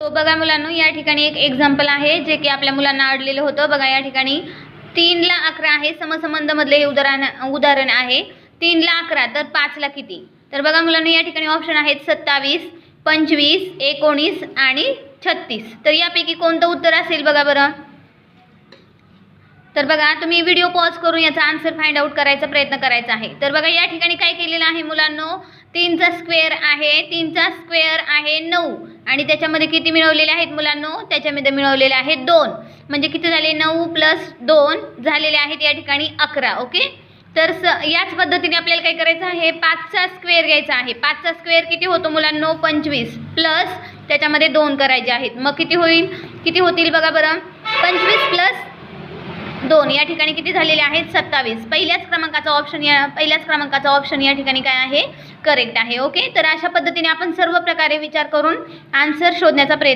तो बघा मुलांनो, या ठिकाणी एक एक्झाम्पल आहे जे की आपल्या मुलांना आवडलेलं होतं. बघा या ठिकाणी 3 ला 11 आहे, समसंबंध मधले हे उदाहरण आहे. 3 ला 11 तर 5 ला किती? तर बघा मुलांनो, या ठिकाणी ऑप्शन आहेत 27, 25, 19 आणि 36. तर यापैकी कोणतं उत्तर असेल बघा बरं. तर बघा तुम्ही व्हिडिओ पॉज करून याचा आन्सर फाइंड आउट करायचा प्रयत्न करायचा आहे. तर बघा या ठिकाणी काय केलेलं आहे मुलांनो, 3 चा स्क्वेअर आहे, 3 चा स्क्वेअर आहे 9 आणि त्याच्यामध्ये किती मिळवलेले आहेत मुलांनो, त्याच्यामध्ये मिळवलेले आहेत 2. म्हणजे किती झाले, 9 + 2 झालेले आहेत या ठिकाणी 11. ओके. तर याच पद्धतीने आपल्याला काय करायचं आहे, 5 चा स्क्वेअर घ्यायचा आहे. 5 चा स्क्वेअर किती होतो मुलांनो, 25 प्लस त्याच्यामध्ये 2 करायचे आहेत. मग किती होईल, किती होतील बघा बरं, 25 + 2 या ठिकाणी किती झालेले आहेत, 27. पहिल्याच क्रमांकाचा ऑप्शन या ठिकाणी काय आहे, करेक्ट आहे. ओके. तर अशा पद्धतीने आपण सर्व प्रकारे विचार करून आन्सर शोधण्याचा प्रयत्न